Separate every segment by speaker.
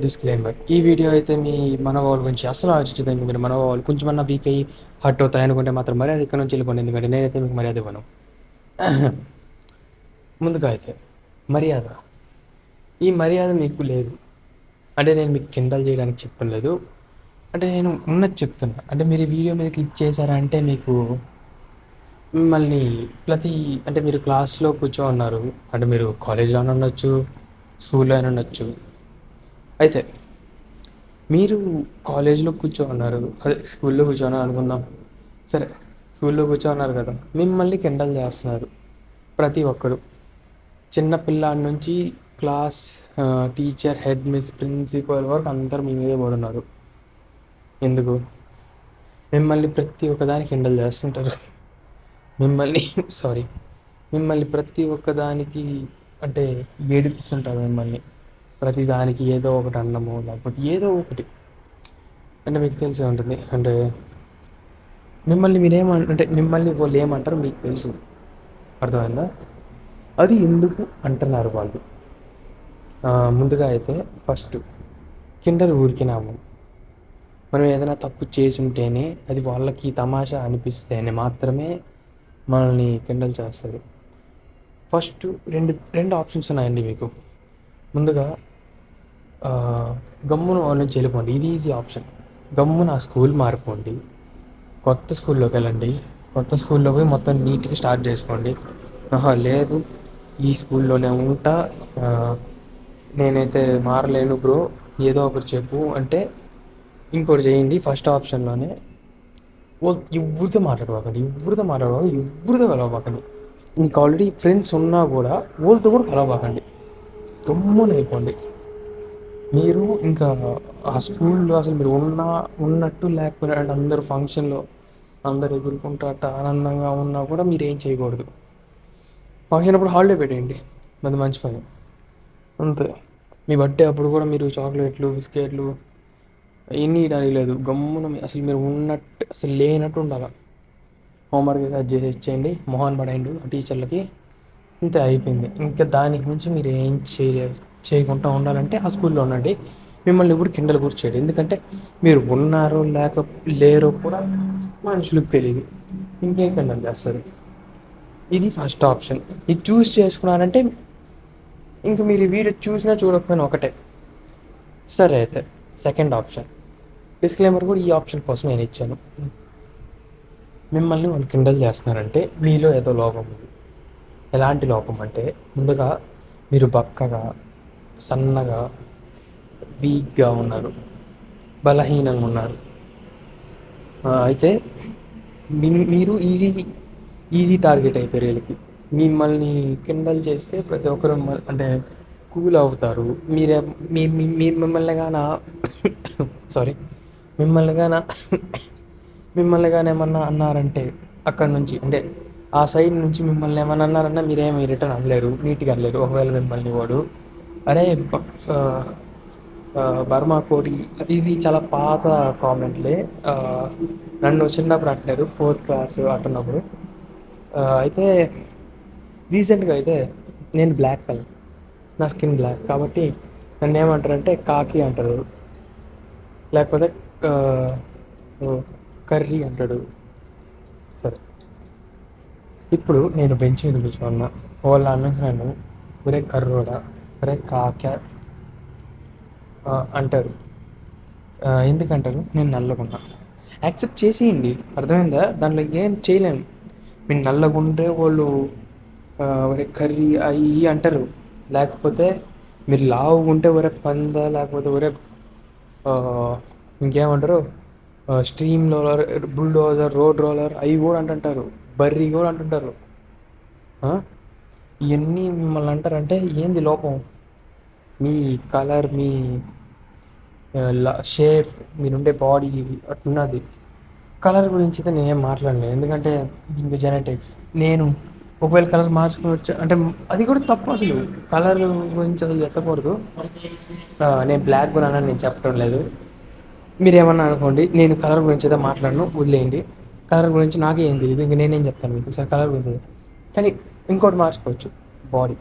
Speaker 1: Disclaimer ఈ video అయితే మీ మనోభావాల గురించి అసలు ఆలోచించదండి. మీరు మనోభావాలు కొంచెమన్నా వీక్ అయ్యి హర్ట్ అవుతాయి అనుకుంటే మాత్రం మర్యాద ఇక్కడ నుంచి వెళ్ళిపోండి. ఎందుకంటే నేనైతే మీకు మర్యాద ఇవ్వను. ముందుగా అయితే మర్యాద, ఈ మర్యాద మీకు లేదు అంటే నేను మీకు కిండల్ చేయడానికి చెప్పడం లేదు. అంటే నేను ఉన్నది చెప్తున్నా. అంటే మీరు ఈ వీడియో మీద క్లిక్ చేశారా అంటే మీకు మిమ్మల్ని ప్రతి అంటే మీరు క్లాస్లో కూర్చో ఉన్నారు. అంటే మీరు కాలేజ్లోనే ఉండొచ్చు, స్కూల్లో అయినా ఉండొచ్చు. అయితే మీరు కాలేజ్లో కూర్చోన్నారు, అదే స్కూల్లో కూర్చోన్నారు అనుకుందాం. సరే, స్కూల్లో కూర్చోన్నారు కదా, మిమ్మల్ని కిండల్ చేస్తున్నారు ప్రతి ఒక్కరు. చిన్న పిల్లాడి నుంచి class teacher, head miss, principal వరకు అందరు మీ మీదే పడున్నారు. ఎందుకు? మిమ్మల్ని ప్రతి ఒక్కదానికి కిండల్ చేస్తుంటారు. మిమ్మల్ని సారీ, మిమ్మల్ని ప్రతి ఒక్కదానికి అంటే ఏడిపిస్తుంటారు. మిమ్మల్ని ప్రతి దానికి ఏదో ఒకటి అన్నము, లేకపోతే ఏదో ఒకటి. అంటే మీకు తెలిసే ఉంటుంది. అంటే మిమ్మల్ని అంటే మిమ్మల్ని వాళ్ళు ఏమంటారు మీకు తెలుసు, అర్థమైందా? అది ఎందుకు అంటున్నారు వాళ్ళు? ముందుగా అయితే ఫస్ట్ కిండర్ ఊరికినాము. మనం ఏదైనా తప్పు చేసి ఉంటేనే, అది వాళ్ళకి తమాషా అనిపిస్తేనే మాత్రమే మనల్ని కిండల్ చేస్తారు. ఫస్ట్ రెండు ఆప్షన్స్ ఉన్నాయండి మీకు. ముందుగా గమ్మున వాళ్ళ నుంచి వెళ్ళిపోండి, ఇది ఈజీ ఆప్షన్. గమ్మున ఆ స్కూల్ మారిపోండి, కొత్త స్కూల్లోకి వెళ్ళండి. కొత్త స్కూల్లో పోయి మొత్తం నీట్గా స్టార్ట్ చేసుకోండి. లేదు ఈ స్కూల్లోనే ఉంటా, నేనైతే మారలేను బ్రో, ఏదో ఒకటి చెప్పు అంటే ఇంకోటి చేయండి. ఫస్ట్ ఆప్షన్లోనే వాళ్ళు ఎవరితో మాట్లాడవాకండి, ఎవరితో కలవబాకండి. మీకు ఆల్రెడీ ఫ్రెండ్స్ ఉన్నా కూడా వాళ్ళతో కూడా కలవబాకండి. గమ్మున అయిపోండి. మీరు ఇంకా ఆ స్కూల్లో అసలు మీరు ఉన్నట్టు లేకపోయినా అంటే అందరూ ఫంక్షన్లో అందరు ఎగురుకుంటూ అట్ట ఆనందంగా ఉన్నా కూడా మీరు ఏం చేయకూడదు. ఫంక్షన్ అప్పుడు హాలిడే పెట్టేయండి, అది మంచి పని. అంతే. మీ బర్త్డే అప్పుడు కూడా మీరు చాక్లెట్లు, బిస్కెట్లు ఎన్ని ఇవ్వడానికి లేదు. గమ్మున అసలు మీరు ఉన్నట్టు అసలు లేనట్టు ఉండాలి. హోంవర్క్ అది చేసి ఇచ్చేయండి, మొహాన్ పడేయండి టీచర్లకి, అంతే అయిపోయింది. ఇంకా దానికి మించి మీరు ఏం చేయకుండా ఉండాలంటే ఆ స్కూల్లో ఉండండి. మిమ్మల్ని ఇప్పుడు కిండలు కూడా చేయడు, ఎందుకంటే మీరు ఉన్నారో లేరో కూడా మనుషులకు తెలియదు. ఇంకేం కిండలు చేస్తారు? ఇది ఫస్ట్ ఆప్షన్. ఇది చూస్ చేసుకున్నారంటే ఇంక మీరు ఈ వీడియో చూసినా చూడకపోయినా ఒకటే. సరే అయితే సెకండ్ ఆప్షన్, డిస్క్లైమర్ కూడా ఈ ఆప్షన్ కోసం నేను ఇచ్చాను. మిమ్మల్ని వాళ్ళు కిండల్ చేస్తున్నారంటే మీలో ఏదో లోపం ఉంది. ఎలాంటి లోపం అంటే, ముందుగా మీరు బక్కగా, సన్నగా, వీక్గా ఉన్నారు, బలహీనంగా ఉన్నారు. అయితే మీరు ఈజీ టార్గెట్ అయిపోయారు వీళ్ళకి. మిమ్మల్ని కిండల్ చేస్తే ప్రతి ఒక్కరు అంటే కూల్ అవుతారు. మీరే మీరు మిమ్మల్ని గాన సారీ మిమ్మల్ని గాన మిమ్మల్ని కానీ ఏమన్నా అన్నారంటే అక్కడ నుంచి అంటే ఆ సైడ్ నుంచి మిమ్మల్ని ఏమన్నా అన్నారన్నా మీరేమి రిటర్న్ అనలేరు, నీట్గా అనలేరు. ఒకవేళ మిమ్మల్ని వాడు అరే బర్మా కోడి, ఇది చాలా పాత కామెంట్లే. నన్ను చిన్నప్పుడు అంటారు, ఫోర్త్ క్లాస్ అంటున్నప్పుడు. అయితే రీసెంట్గా అయితే నేను బ్లాక్ కలర్, నా స్కిన్ బ్లాక్ కాబట్టి నన్ను ఏమంటారంటే కాకి అంటారు, లేకపోతే కర్రీ అంటాడు. సరే, ఇప్పుడు నేను బెంచ్ మీద కూర్చోన్నా, వాళ్ళ నుంచి నన్ను ఒరే కర్రోడా, ఒరే కాక అంటారు. ఎందుకంటారు? నేను నల్లగున్నా. యాక్సెప్ట్ చేసేయండి, అర్థమైందా? దాంట్లో ఏం చేయలేము. మీరు నల్లగుంటే వాళ్ళు ఒరే కర్రీ అవి అంటారు. లేకపోతే మీరు లావుగుంటే ఒరే పంద, లేకపోతే ఒరే ఇంకేమంటారు, stream roller, bulldozer, road roller అవి కూడా అంటుంటారు. బర్రీ కూడా అంటుంటారు. ఇవన్నీ మిమ్మల్ని అంటారంటే ఏంది లోపం? మీ కలర్, మీ షేప్, మీరుండే బాడీ అట్టున్నది. కలర్ గురించి అయితే నేనేం మాట్లాడలేదు, ఎందుకంటే ఇంకా జెనెటిక్స్. నేను ఒకవేళ కలర్ మార్చుకోవచ్చు అంటే అది కూడా తప్పు. అసలు కలర్ గురించి అసలు చెప్పకూడదు. నేను బ్లాక్ కూడా నేను చెప్పడం లేదు. మీరేమన్నా అనుకోండి, నేను కలర్ గురించి అయితే మాట్లాడను, వదిలేయండి. కలర్ గురించి నాకే ఏం తెలియదు, ఇంక నేనేం చెప్తాను మీకు సార్ కలర్ గురించి. కానీ ఇంకోటి మార్చుకోవచ్చు, బాడీ.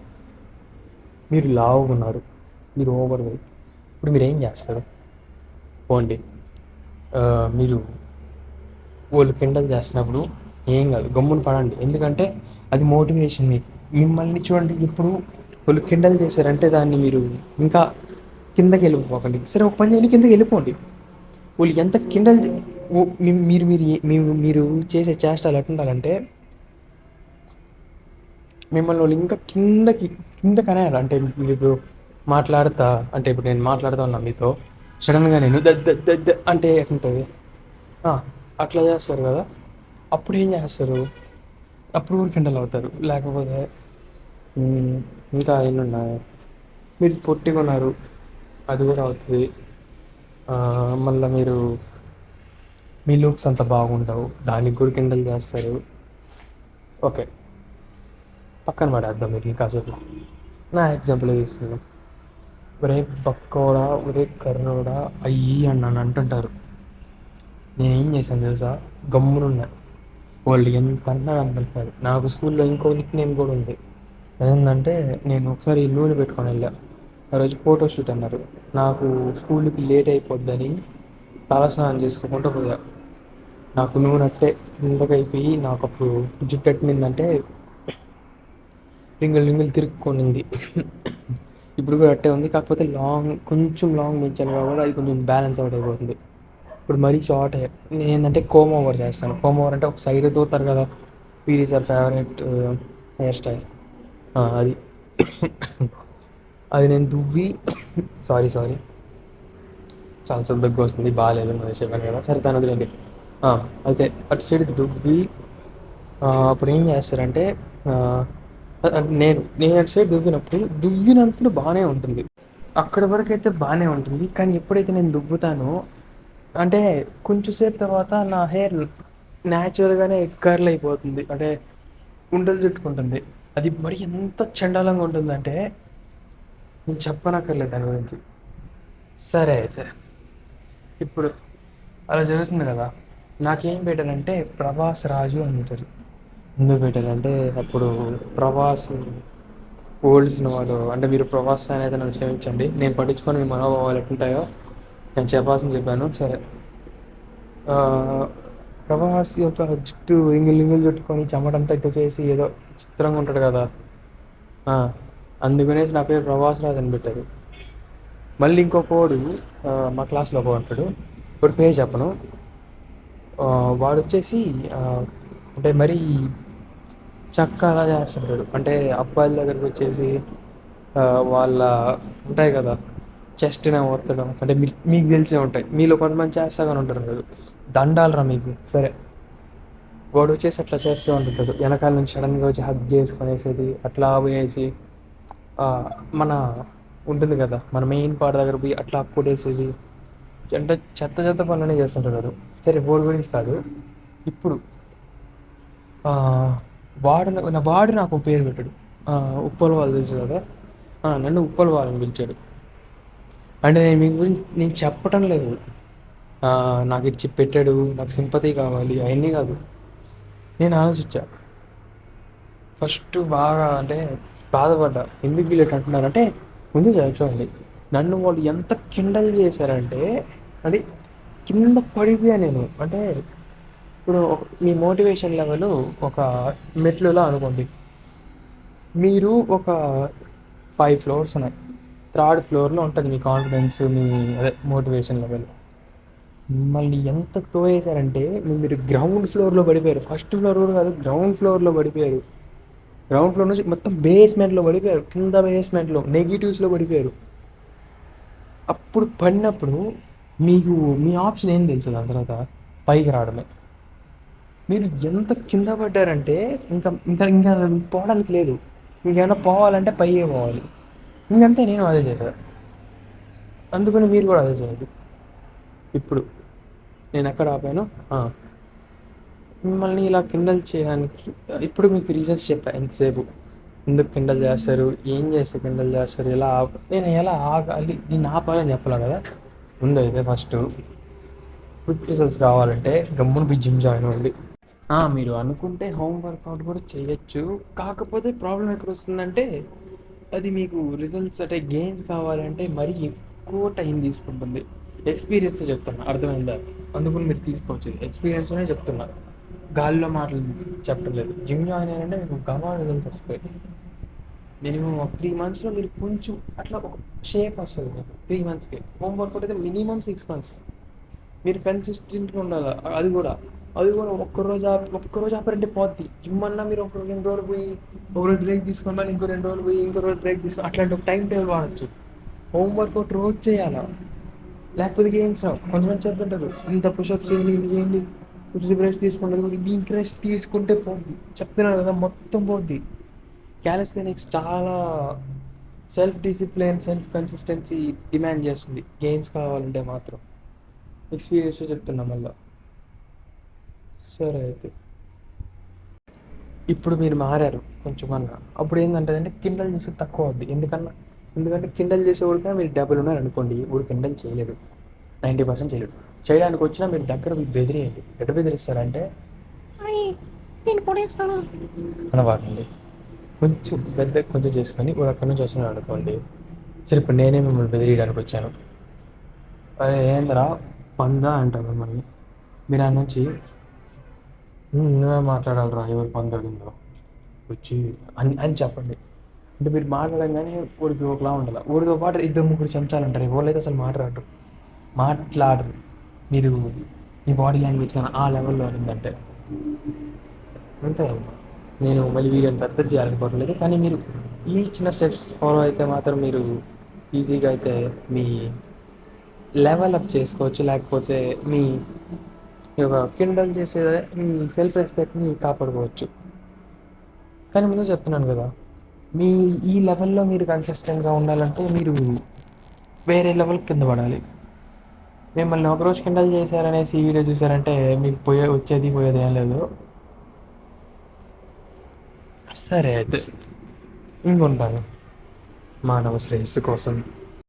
Speaker 1: మీరు లావుగా ఉన్నారు, మీరు ఓవర్ వెయిట్, ఇప్పుడు మీరు ఏం చేస్తారు? పోండి, మీరు వాళ్ళు కిండల్ చేస్తున్నప్పుడు ఏం కాదు, గమ్మున పడండి. ఎందుకంటే అది మోటివేషన్ మీకు. మిమ్మల్ని చూడండి, ఇప్పుడు వాళ్ళు కిండల్ చేశారంటే దాన్ని మీరు ఇంకా కిందకి వెళ్ళిపోకండి. సరే, ఒక పని చేయండి, కిందకి వెళ్ళిపోండి. వాళ్ళు ఎంత కిండల్ మీరు మీరు మీరు చేసే చేష్టాలు ఎట్లుండాలంటే, మిమ్మల్ని వాళ్ళు ఇంకా కిందకి అనేయాలి. అంటే మీరు ఇప్పుడు మాట్లాడతా, అంటే ఇప్పుడు నేను మాట్లాడుతూ ఉన్నా మీతో, సడన్గా నేను అంటే ఎట్లుంటుంది? ఆ, అట్లా చేస్తారు కదా. అప్పుడు ఏం చేస్తారు? అప్పుడు కూడా కిండల్ అవుతారు. లేకపోతే ఇంకా ఎన్ని ఉన్నాయి, మీరు పొట్టిగా అది కూడా అవుతుంది. మళ్ళీ మీరు మీ లుక్స్ అంత బాగుండవు, దానికి కూడా కిండల్ చేస్తారు. ఓకే, పక్కన పడేద్దాం మీరు కాసేపు. నా ఎగ్జాంపుల్ తీసుకుందాం. ఒరే పక్కోడా, ఒరే కర్రోడా, అయ్యి అని నన్ను అంటుంటారు. నేనేం చేశాను తెలుసా? గమ్మునున్నా. వాళ్ళు ఎంత అన్నా అంటుంటారు. నాకు స్కూల్లో ఇంకో నిక్ నేమ్ కూడా ఉంది. ఏంటంటే, నేను ఒకసారి నూనె పెట్టుకొని వెళ్ళా. ఆ రోజు ఫోటోషూట్ అన్నారు. నాకు స్కూల్కి లేట్ అయిపోద్దని తలస్నానం చేసుకోకుండా పోయా. నాకు నూనె అట్టే కిందకి అయిపోయి, నాకు అప్పుడు జుట్టు ఎట్టిందంటే రింగులు రింగులు తిరుక్కొనింది. ఇప్పుడు కూడా అట్టే ఉంది, కాకపోతే కొంచెం లాంగ్ పెంచాను కాబట్టి అది కొంచెం బ్యాలెన్స్ అవుట్ అయిపోతుంది. ఇప్పుడు మరీ షార్ట్ నేను ఏంటంటే కోమ్ ఓవర్ చేస్తాను. కోమ్ ఓవర్ అంటే ఒక సైడ్ దూతారు కదా, PD sir favourite hair style. అది అది నేను దువ్వి సారీ చాలా దగ్గు వస్తుంది, బాగాలేదు అని చెప్పాను కదా. సరే, తను వదిలేండి. అయితే అటు సైడ్ దువ్వి అప్పుడు ఏం చేస్తారంటే, ఆ, నేను అటు సైడ్ దువ్వినప్పుడు బాగానే ఉంటుంది. అక్కడి వరకు అయితే బాగానే ఉంటుంది, కానీ ఎప్పుడైతే నేను దువ్వుతానో, అంటే కొంచెం సేపు తర్వాత నా హెయిర్ న్యాచురల్గానే కర్ల్ అయిపోతుంది. అంటే ఉండలు చుట్టుకుంటుంది. అది మరి ఎంత చండాలంగా ఉంటుందంటే నేను చెప్పనక్కర్లేదు దాని గురించి. సరే, అయితే ఇప్పుడు అలా జరుగుతుంది కదా. నాకేం పెట్టారంటే ప్రభాస్ రాజు అని పెట్టారు. ఎందుకు పెట్టారంటే, అప్పుడు ప్రభాస్ ఓల్డ్ సినిమాలో, అంటే మీరు ప్రభాస్ ఫ్యాన్ అయితే నన్ను క్షమించండి, నేను పట్టించుకొని మీ మనోభావాలు ఎట్లుంటాయో నేను చెప్పాల్సింది చెప్పాను. సరే, ఆ, ప్రభాస్ యొక్క జుట్టు రింగులు రింగులు చుట్టుకొని చెమటంతా ఇట్టు చేసి ఏదో చిత్రంగా ఉంటాడు కదా. ఆ, అందుకనేసి నా పేరు ప్రభాస్ రాజ్ అని పెట్టారు. మళ్ళీ ఇంకొకడు మా క్లాస్లో ఒక ఉంటాడు, వాడి పేరు చెప్పను. వాడు వచ్చేసి అంటే మరీ చక్క అలా చేస్తుంటాడు. అంటే అబ్బాయిల దగ్గరికి వచ్చేసి ఆ, వాళ్ళ ఉంటాయి కదా, చెస్ట్నే ఒత్తడం, అంటే మీకు తెలిసే ఉంటాయి. మీలో కొంతమంది చేస్తాగానే ఉంటారు కదా, దండాలరా మీకు. సరే, వాడు వచ్చేసి అట్లా చేస్తూ ఉంటుంటాడు. వెనకాల నుంచి సడన్గా వచ్చి హగ్ చేసుకునేసేది, అట్లా పోయేసి ఆ, మన ఉంటుంది కదా, మన మెయిన్ పార్ట్ దగ్గర పోయి అట్లా కొట్టేసేది. అంటే చెత్త చెత్త పనులనే చేస్తుంటారు. సరే, వాడి గురించి కాదు. ఇప్పుడు ఆ, వాడు నాకు ఒక పేరు పెట్టాడు. ఉప్పల్ వాళ్ళు తెలుసు కదా, నన్ను ఉప్పల్ వాళ్ళని పిలిచాడు. అంటే నేను మీ గురించి నేను చెప్పటం లేదు, నాకు ఇచ్చి పెట్టాడు, నాకు సింపతి కావాలి అవన్నీ కాదు. నేను ఆలోచించా ఫస్ట్ బాగా, అంటే బాధపడ్డా, ఎందుకు వీళ్ళు అంటున్నారంటే, ముందు చూడండి, నన్ను వాళ్ళు ఎంత కిండల్ చేశారంటే, అది కింద పడిపోయా నేను. అంటే ఇప్పుడు మీ మోటివేషన్ లెవెల్ ఒక మెట్లులా అనుకోండి. మీరు ఒక 5 ఫ్లోర్స్ ఉన్నాయి, థర్డ్ ఫ్లోర్లో ఉంటుంది మీ కాన్ఫిడెన్స్, మీ అదే మోటివేషన్ లెవెల్. మిమ్మల్ని ఎంత తోయేశారంటే మీరు గ్రౌండ్ ఫ్లోర్లో పడిపోయారు. ఫస్ట్ ఫ్లోర్ కూడా కాదు, గ్రౌండ్ ఫ్లోర్లో పడిపోయారు. గ్రౌండ్ ఫ్లోర్ నుంచి మొత్తం బేస్మెంట్లో పడిపోయారు, కింద బేస్మెంట్లో నెగిటివ్స్లో పడిపోయారు. అప్పుడు పడినప్పుడు మీకు మీ ఆప్షన్ ఏం తెలుసు? దాని తర్వాత పైకి రావడమే. మీరు ఎంత కింద పడ్డారంటే ఇంకా ఇంకా ఇంకా పోవడానికి లేదు. ఇంకేమైనా పోవాలంటే పైకే పోవాలి. ఇంకంతే, నేను అదే చేశాను. అందుకని మీరు కూడా అదే చేయండి. ఇప్పుడు నేను ఎక్కడ ఆపాను? మిమ్మల్ని ఇలా కిండల్ చేయడానికి ఇప్పుడు మీకు రీజన్స్ చెప్పా ఎంతసేపు. ఎందుకు కిండల్ చేస్తారు, ఏం చేస్తే కిండల్ చేస్తారు, నేను ఎలా ఆగాలి, దీన్ని ఆపాలని చెప్పలే కదా. ముందైతే ఫస్ట్ క్విక్ రిజల్ట్స్ కావాలంటే గమ్మున బి జిమ్ జాయిన్ అవ్వండి. మీరు అనుకుంటే హోమ్ వర్కౌట్ కూడా చేయొచ్చు, కాకపోతే ప్రాబ్లం ఎక్కడ వస్తుందంటే, అది మీకు రిజల్ట్స్ అంటే గెయిన్స్ కావాలంటే మరీ ఎక్కువ టైం తీసుకుంటుంది. ఎక్స్పీరియన్స్ చెప్తున్నా, అర్థమైందా? అందుకని మీరు తీసుకోవచ్చు, ఎక్స్పీరియన్స్నే చెప్తున్నా, గాల్లో మాటలు చెప్పలేదు. జిమ్ జాయిన్ అయ్యారంటే మీకు గమా రిజల్ట్స్ వస్తాయి. మినిమం ఒక 3 మంత్స్లో మీరు కొంచెం అట్లా ఒక షేప్ వస్తుంది మీకు. 3 మంత్స్కి హోమ్ వర్కౌట్ అయితే మినిమం 6 మంత్స్ మీరు కన్సిస్టెంట్గా ఉండాలి. అది కూడా ఒక్కరోజు ఆపరంటే పోద్ది. ఇమ్మన్నా మీరు ఒక 2 రోజులు పోయి ఒక రోజు బ్రేక్ తీసుకొని మళ్ళీ ఇంకో 2 రోజులు పోయి ఇంకో రోజు బ్రేక్ తీసుకొని అట్లాంటి ఒక టైం టేబుల్ వాడచ్చు. హోమ్ వర్కౌట్ రోజు చేయాలా, లేకపోతే గేమ్స్ రావు. కొంతమంది చెప్తుంటారు ఇంత పుషప్ చేయండి, ఇది చేయండి, కొంచెం రెస్ట్ తీసుకోండి. దీనికి రెస్ట్ తీసుకుంటే పోద్ది, చెప్తున్నాను కదా, మొత్తం పోద్ది. క్యాలిస్థెనిక్స్ చాలా self discipline, self consistency demand చేస్తుంది. గెయిన్స్ కావాలంటే మాత్రం ఎక్స్పీరియన్స్ చెప్తున్నా మళ్ళీ. సరే అయితే ఇప్పుడు మీరు మారారు కొంచెం అన్న. అప్పుడు ఏంటంటే కిండల్ చేసి తక్కువ అవుద్ది. ఎందుకంటే కిండల్ చేసేవాడిగా మీరు 70 ఉన్నారు అనుకోండి, ఇప్పుడు కిండల్ చేయలేదు, 90% చేయలేదు. చేయడానికి వచ్చినా మీరు దగ్గర మీరు బెదిరేయండి. ఎటు బెదిరిస్తారంటే నేను పొడేస్తాను అనవాకండి. కొంచెం పెద్ద కొంచెం చేసుకొని వాడు అక్కడి నుంచి వస్తున్నాడు అనుకోండి, సరే ఇప్పుడు నేనే మిమ్మల్ని బెదిరియడానికి వచ్చాను, అదే ఏందిరా పందా అంటారు మిమ్మల్ని. మీరు ఆయన నుంచి నువ్వే మాట్లాడాలిరా, ఎవరు పంద అడిగిందో వచ్చి అని చెప్పండి. అంటే మీరు మాట్లాడంగానే ఊరికి ఒకలా ఉండాలి. ఊరితో పాటు 2-3 చెంచాలు అంటారు, ఎవరైతే అసలు మాట్లాడరు. మీరు మీ బాడీ లాంగ్వేజ్ కానీ ఆ లెవెల్లో ఉందంటే అంతే. నేను మళ్ళీ వీడియోని పెద్ద చేయాలనుకోవట్లేదు, కానీ మీరు ఈ చిన్న స్టెప్స్ ఫాలో అయితే మాత్రం మీరు ఈజీగా అయితే మీ లెవెల్ అప్ చేసుకోవచ్చు. లేకపోతే మీ ఒక కిండల్ చేసే మీ సెల్ఫ్ రెస్పెక్ట్ని కాపాడుకోవచ్చు. కానీ ముందు చెప్తున్నాను కదా, మీ ఈ లెవెల్లో మీరు కన్సిస్టెంట్గా ఉండాలంటే మీరు వేరే లెవెల్ కింద పడాలి. మిమ్మల్ని ఒకరోజు కిండల్ చేశారనేసి ఈ వీడియో చూసారంటే మీకు వచ్చేది ఏం లేదు. సరే అయితే ఇంకొంటాను మానవ శ్రేయస్సు కోసం.